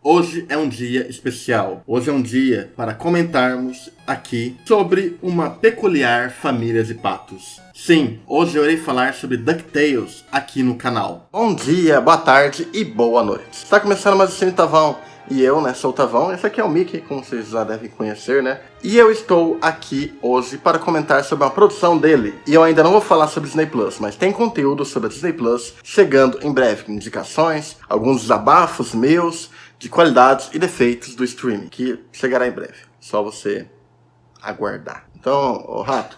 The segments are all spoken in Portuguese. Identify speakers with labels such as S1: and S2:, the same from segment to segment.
S1: Hoje é um dia especial. Hoje é um dia para comentarmos aqui sobre uma peculiar família de patos. Sim, hoje eu irei falar sobre DuckTales aqui no canal. Bom dia, boa tarde e boa noite. Está começando mais um Tavão. E eu, sou o Tavão. Esse aqui é o Mickey, como vocês já devem conhecer, E eu estou aqui hoje para comentar sobre a produção dele. E eu ainda não vou falar sobre Disney Plus, mas tem conteúdo sobre a Disney Plus chegando em breve, com indicações, alguns desabafos meus, de qualidades e defeitos do streaming, que chegará em breve. Só você aguardar. Então, ô rato,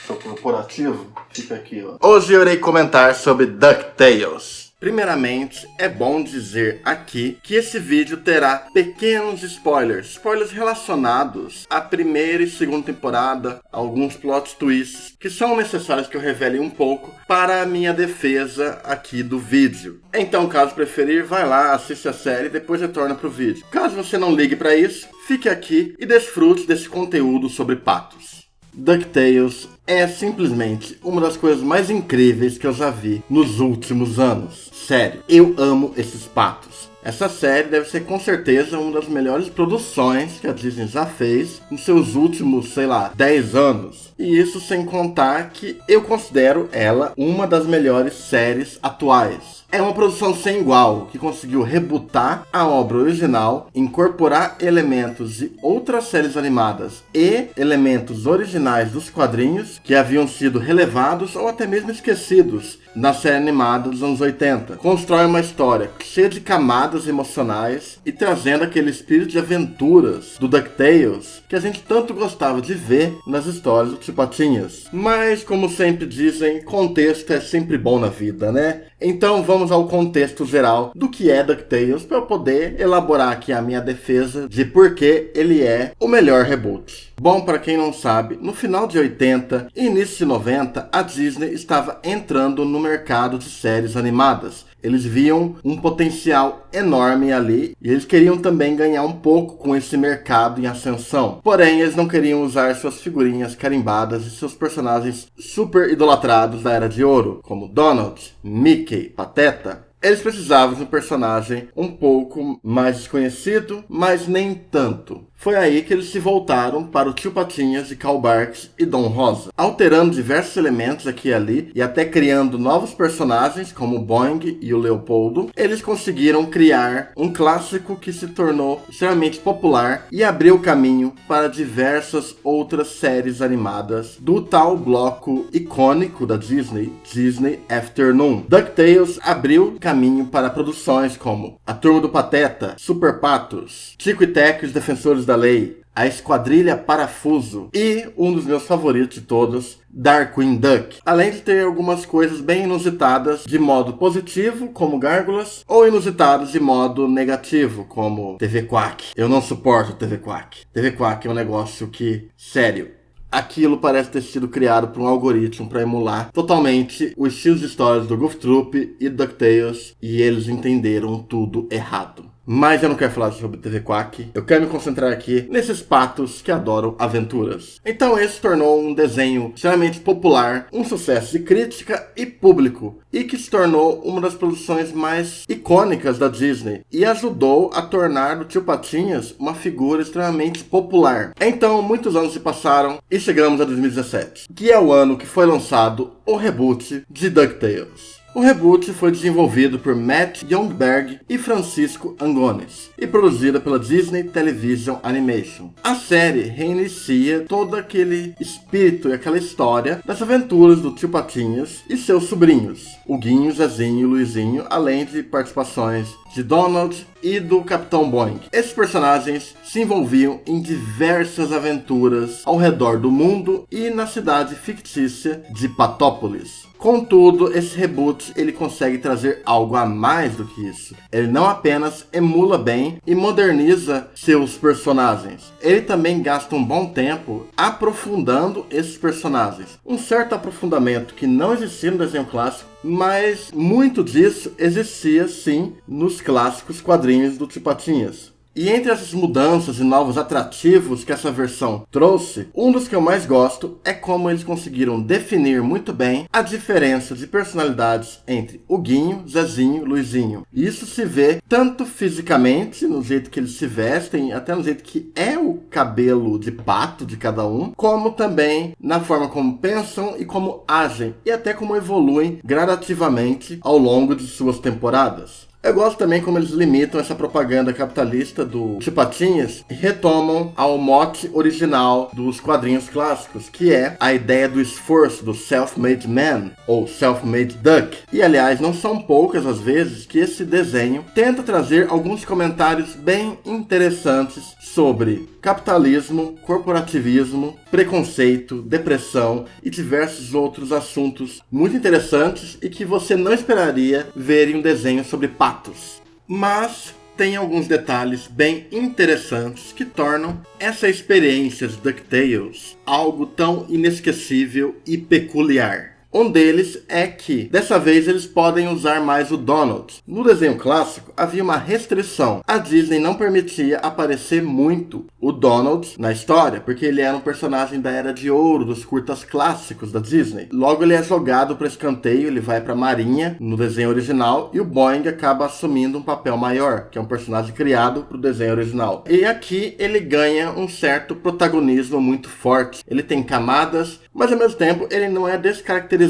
S1: seu corporativo, fica aqui, ó. Hoje eu irei comentar sobre DuckTales. Primeiramente, é bom dizer aqui que esse vídeo terá pequenos spoilers relacionados à primeira e segunda temporada, alguns plot twists que são necessários que eu revele um pouco para a minha defesa aqui do vídeo. Então, caso preferir, vai lá, assiste a série e depois retorna para o vídeo. Caso você não ligue para isso, fique aqui e desfrute desse conteúdo sobre patos. DuckTales é simplesmente uma das coisas mais incríveis que eu já vi nos últimos anos. Sério, eu amo esses patos. Essa série deve ser com certeza uma das melhores produções que a Disney já fez nos seus últimos, 10 anos. E isso sem contar que eu considero ela uma das melhores séries atuais. É uma produção sem igual, que conseguiu rebootar a obra original, incorporar elementos de outras séries animadas e elementos originais dos quadrinhos que haviam sido relevados ou até mesmo esquecidos na série animada dos anos 80. Constrói uma história cheia de camadas emocionais e trazendo aquele espírito de aventuras do DuckTales que a gente tanto gostava de ver nas histórias do Tio Patinhas. Mas, como sempre dizem, contexto é sempre bom na vida, Então vamos ao contexto geral do que é DuckTales para eu poder elaborar aqui a minha defesa de por que ele é o melhor reboot. Bom, para quem não sabe, no final de 80 e início de 90, a Disney estava entrando no mercado de séries animadas. Eles viam um potencial enorme ali e eles queriam também ganhar um pouco com esse mercado em ascensão. Porém, eles não queriam usar suas figurinhas carimbadas e seus personagens super idolatrados da Era de Ouro, como Donald, Mickey, Pateta. Eles precisavam de um personagem um pouco mais desconhecido, mas nem tanto. Foi aí que eles se voltaram para o Tio Patinhas de Carl Barks e Dom Rosa, alterando diversos elementos aqui e ali e até criando novos personagens como o Boing e o Leopoldo. Eles conseguiram criar um clássico que se tornou extremamente popular e abriu caminho para diversas outras séries animadas do tal bloco icônico da Disney, Disney Afternoon. DuckTales abriu caminho para produções como A Turma do Pateta, Super Patos, Tico e Teco e os Defensores da Lei, A Esquadrilha Parafuso e um dos meus favoritos de todos, Darkwing Duck. Além de ter algumas coisas bem inusitadas de modo positivo, como gárgulas, ou inusitadas de modo negativo, como TV Quack. Eu não suporto TV Quack. TV Quack é um negócio que, sério, aquilo parece ter sido criado por um algoritmo para emular totalmente os estilos de histórias do Goof Troop e do DuckTales, e eles entenderam tudo errado. Mas eu não quero falar sobre TV Quack, eu quero me concentrar aqui nesses patos que adoram aventuras. Então esse tornou um desenho extremamente popular, um sucesso de crítica e público, e que se tornou uma das produções mais icônicas da Disney, e ajudou a tornar o Tio Patinhas uma figura extremamente popular. Então muitos anos se passaram e chegamos a 2017, que é o ano que foi lançado o reboot de DuckTales. O reboot foi desenvolvido por Matt Youngberg e Francisco Angones e produzida pela Disney Television Animation. A série reinicia todo aquele espírito e aquela história das aventuras do Tio Patinhas e seus sobrinhos, o Guinho, Zezinho e Luizinho, além de participações de Donald e do Capitão Boing. Esses personagens se envolviam em diversas aventuras ao redor do mundo e na cidade fictícia de Patópolis. Contudo, esse reboot ele consegue trazer algo a mais do que isso. Ele não apenas emula bem e moderniza seus personagens, ele também gasta um bom tempo aprofundando esses personagens. Um certo aprofundamento que não existia no desenho clássico, mas muito disso existia sim nos clássicos quadrinhos do Tio Patinhas. E entre essas mudanças e novos atrativos que essa versão trouxe, um dos que eu mais gosto é como eles conseguiram definir muito bem a diferença de personalidades entre o Guinho, Zezinho e Luizinho. E isso se vê tanto fisicamente, no jeito que eles se vestem, até no jeito que é o cabelo de pato de cada um, como também na forma como pensam e como agem, e até como evoluem gradativamente ao longo de suas temporadas. Eu gosto também como eles limitam essa propaganda capitalista do Tio Patinhas e retomam ao mote original dos quadrinhos clássicos, que é a ideia do esforço do self-made man, ou self-made duck. E aliás, não são poucas as vezes que esse desenho tenta trazer alguns comentários bem interessantes sobre capitalismo, corporativismo, preconceito, depressão e diversos outros assuntos muito interessantes e que você não esperaria ver em um desenho sobre patos. Mas tem alguns detalhes bem interessantes que tornam essa experiência de DuckTales algo tão inesquecível e peculiar. Um deles é que, dessa vez, eles podem usar mais o Donald. No desenho clássico, havia uma restrição. A Disney não permitia aparecer muito o Donald na história, porque ele era um personagem da Era de Ouro, dos curtas clássicos da Disney. Logo, ele é jogado para escanteio, ele vai para a Marinha, no desenho original, e o Boing acaba assumindo um papel maior, que é um personagem criado para o desenho original. E aqui, ele ganha um certo protagonismo muito forte. Ele tem camadas, mas ao mesmo tempo, ele não é descaracterizado.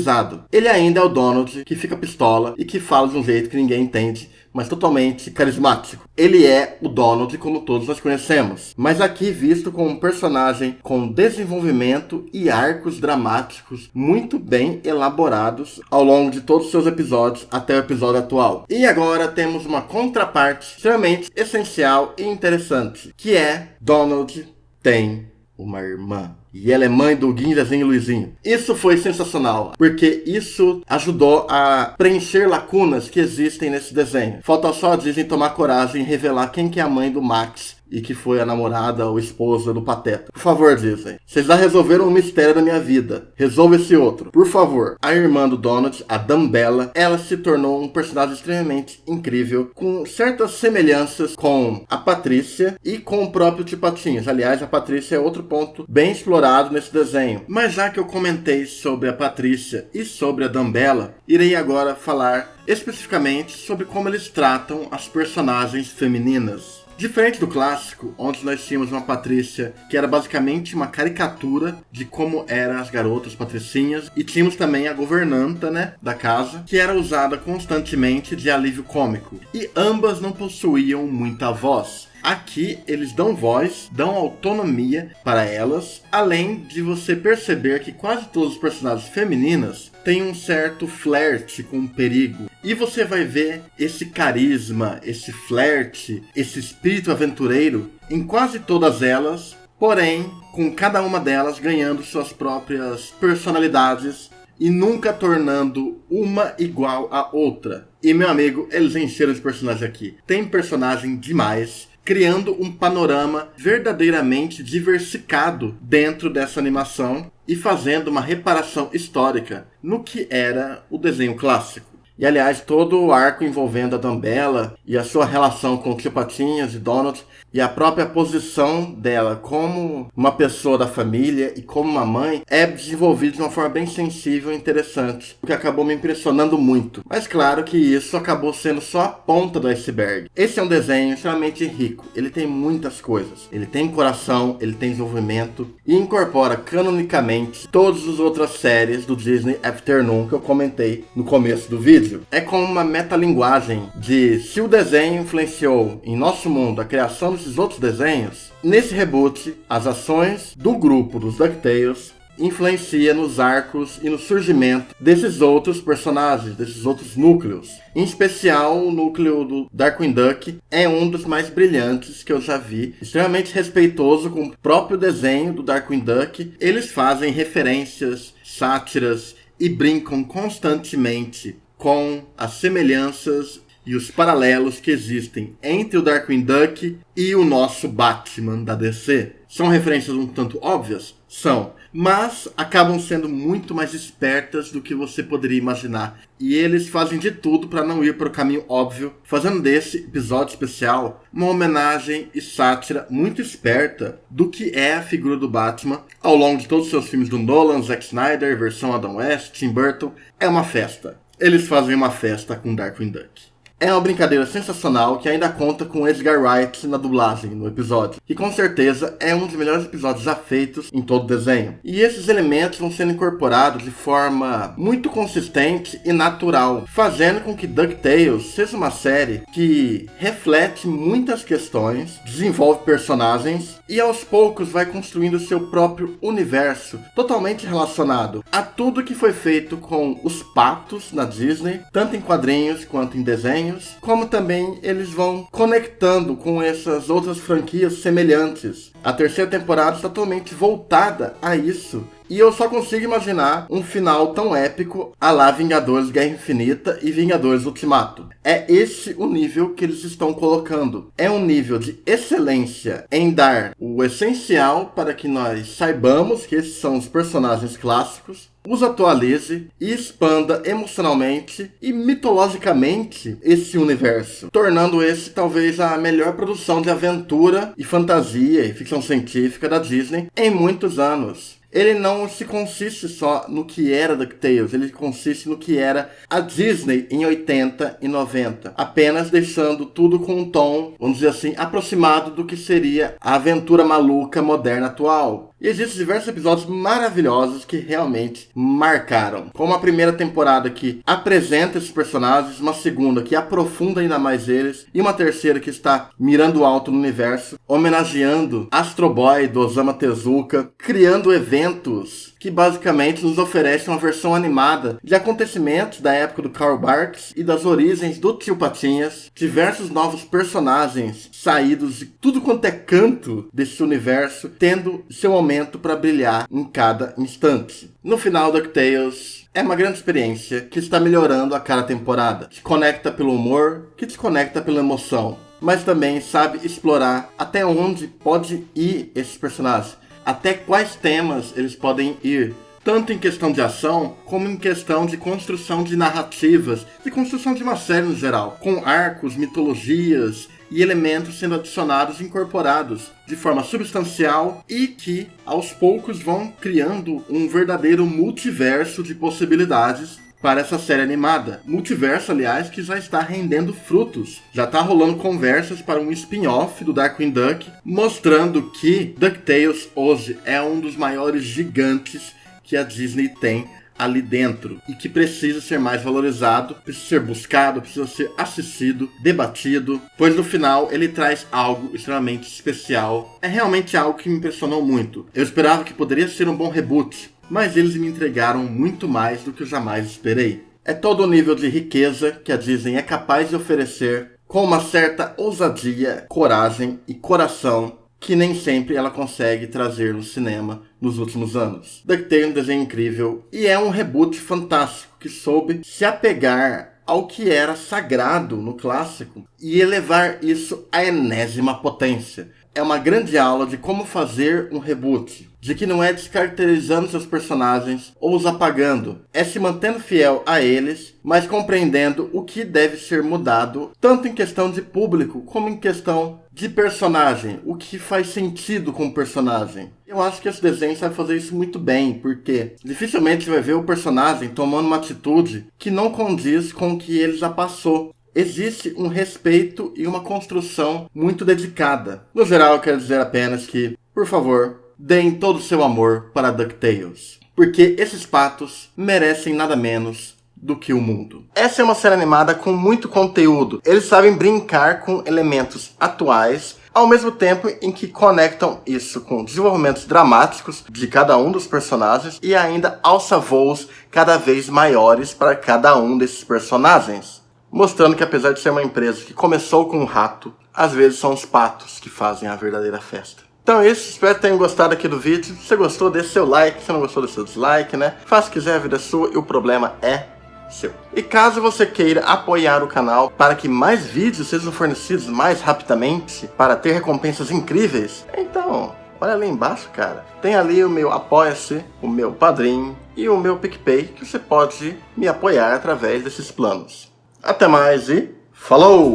S1: Ele ainda é o Donald, que fica pistola e que fala de um jeito que ninguém entende, mas totalmente carismático. Ele é o Donald como todos nós conhecemos, mas aqui visto como um personagem com desenvolvimento e arcos dramáticos muito bem elaborados ao longo de todos os seus episódios até o episódio atual. E agora temos uma contraparte extremamente essencial e interessante, que é Donald tem uma irmã. E ela é mãe do Guinho, Zezinho e Luizinho. Isso foi sensacional, porque isso ajudou a preencher lacunas que existem nesse desenho. Falta só a Disney tomar coragem e revelar quem que é a mãe do Max e que foi a namorada ou esposa do Pateta. Por favor, Disney. Vocês já resolveram um mistério da minha vida. Resolva esse outro. Por favor. A irmã do Donald, a Dumbella, ela se tornou um personagem extremamente incrível, com certas semelhanças com a Patrícia e com o próprio Tio Patinhas. Aliás, a Patrícia é outro ponto bem explorado nesse desenho. Mas já que eu comentei sobre a Patrícia e sobre a Dumbella, irei agora falar especificamente sobre como eles tratam as personagens femininas. Diferente do clássico, onde nós tínhamos uma Patrícia que era basicamente uma caricatura de como eram as garotas patricinhas, e tínhamos também a governanta, da casa, que era usada constantemente de alívio cômico. E ambas não possuíam muita voz. Aqui eles dão voz, dão autonomia para elas, além de você perceber que quase todos os personagens femininas têm um certo flerte com o perigo. E você vai ver esse carisma, esse flerte, esse espírito aventureiro em quase todas elas, porém com cada uma delas ganhando suas próprias personalidades e nunca tornando uma igual à outra. E meu amigo, eles encheram de personagem aqui. Tem personagem demais, criando um panorama verdadeiramente diversificado dentro dessa animação e fazendo uma reparação histórica no que era o desenho clássico. E aliás, todo o arco envolvendo a Dumbella e a sua relação com o Tio Patinhas e Donald e a própria posição dela como uma pessoa da família e como uma mãe é desenvolvido de uma forma bem sensível e interessante, o que acabou me impressionando muito. Mas claro que isso acabou sendo só a ponta do iceberg. Esse é um desenho extremamente rico, ele tem muitas coisas. Ele tem coração, ele tem desenvolvimento e incorpora canonicamente todas as outras séries do Disney Afternoon que eu comentei no começo do vídeo. É como uma metalinguagem de se o desenho influenciou em nosso mundo a criação desses outros desenhos, nesse reboot, as ações do grupo dos DuckTales influencia nos arcos e no surgimento desses outros personagens, desses outros núcleos. Em especial, o núcleo do Darkwing Duck é um dos mais brilhantes que eu já vi, extremamente respeitoso com o próprio desenho do Darkwing Duck. Eles fazem referências, sátiras e brincam constantemente com as semelhanças e os paralelos que existem entre o Darkwing Duck e o nosso Batman da DC. São referências um tanto óbvias? São, mas acabam sendo muito mais espertas do que você poderia imaginar. E eles fazem de tudo para não ir para o caminho óbvio, fazendo desse episódio especial uma homenagem e sátira muito esperta do que é a figura do Batman ao longo de todos os seus filmes do Nolan, Zack Snyder, versão Adam West, Tim Burton. É uma festa. Eles fazem uma festa com Darkwing Duck. É uma brincadeira sensacional que ainda conta com Edgar Wright na dublagem no episódio, que com certeza é um dos melhores episódios já feitos em todo o desenho. E esses elementos vão sendo incorporados de forma muito consistente e natural, fazendo com que DuckTales seja uma série que reflete muitas questões, desenvolve personagens e aos poucos vai construindo seu próprio universo, totalmente relacionado a tudo que foi feito com os patos na Disney, tanto em quadrinhos quanto em desenhos, como também eles vão conectando com essas outras franquias semelhantes. A terceira temporada está totalmente voltada a isso. E eu só consigo imaginar um final tão épico à la Vingadores Guerra Infinita e Vingadores Ultimato. É esse o nível que eles estão colocando. É um nível de excelência em dar o essencial para que nós saibamos que esses são os personagens clássicos, os atualize e expanda emocionalmente e mitologicamente esse universo, tornando esse talvez a melhor produção de aventura e fantasia e ficção científica da Disney em muitos anos. Ele não se consiste só no que era DuckTales, ele consiste no que era a Disney em 80 e 90. Apenas deixando tudo com um tom, vamos dizer assim, aproximado do que seria a aventura maluca moderna atual. E existem diversos episódios maravilhosos que realmente marcaram. Como a primeira temporada que apresenta esses personagens, uma segunda que aprofunda ainda mais eles, e uma terceira que está mirando alto no universo, homenageando Astro Boy do Osamu Tezuka, criando eventos que basicamente nos oferecem uma versão animada de acontecimentos da época do Karl Barks e das origens do Tio Patinhas, diversos novos personagens saídos de tudo quanto é canto desse universo, tendo seu momento para brilhar em cada instante. No final, DuckTales é uma grande experiência que está melhorando a cada temporada. Te conecta pelo humor, que te conecta pela emoção, mas também sabe explorar até onde pode ir esses personagens, até quais temas eles podem ir, tanto em questão de ação, como em questão de construção de narrativas, de construção de uma série no geral, com arcos, mitologias e elementos sendo adicionados e incorporados de forma substancial e que, aos poucos, vão criando um verdadeiro multiverso de possibilidades para essa série animada. Multiverso, aliás, que já está rendendo frutos. Já está rolando conversas para um spin-off do Darkwing Duck, mostrando que DuckTales hoje é um dos maiores gigantes que a Disney tem ali dentro e que precisa ser mais valorizado, precisa ser buscado, precisa ser assistido, debatido, pois no final ele traz algo extremamente especial. É realmente algo que me impressionou muito. Eu esperava que poderia ser um bom reboot, mas eles me entregaram muito mais do que eu jamais esperei. É todo o nível de riqueza que a Disney é capaz de oferecer, com uma certa ousadia, coragem e coração que nem sempre ela consegue trazer no cinema nos últimos anos. DuckTales é um desenho incrível e é um reboot fantástico que soube se apegar ao que era sagrado no clássico e elevar isso à enésima potência. É uma grande aula de como fazer um reboot, de que não é descaracterizando seus personagens ou os apagando, é se mantendo fiel a eles, mas compreendendo o que deve ser mudado, tanto em questão de público como em questão de personagem, o que faz sentido com o personagem. Eu acho que esse desenho sabe fazer isso muito bem, porque dificilmente você vai ver o personagem tomando uma atitude que não condiz com o que ele já passou. Existe um respeito e uma construção muito dedicada. No geral, eu quero dizer apenas que, por favor, deem todo o seu amor para DuckTales, porque esses patos merecem nada menos do que o mundo. Essa é uma série animada com muito conteúdo. Eles sabem brincar com elementos atuais, ao mesmo tempo em que conectam isso com desenvolvimentos dramáticos de cada um dos personagens e ainda alça voos cada vez maiores para cada um desses personagens, mostrando que apesar de ser uma empresa que começou com um rato, às vezes são os patos que fazem a verdadeira festa. Então é isso, espero que tenham gostado aqui do vídeo. Se você gostou, deixe seu like, se não gostou, deixe seu dislike, né? Faça o que quiser, a vida é sua e o problema é seu. E caso você queira apoiar o canal para que mais vídeos sejam fornecidos mais rapidamente, para ter recompensas incríveis, então, olha ali embaixo, cara. Tem ali o meu Apoia-se, o meu Padrim e o meu PicPay, que você pode me apoiar através desses planos. Até mais e falou!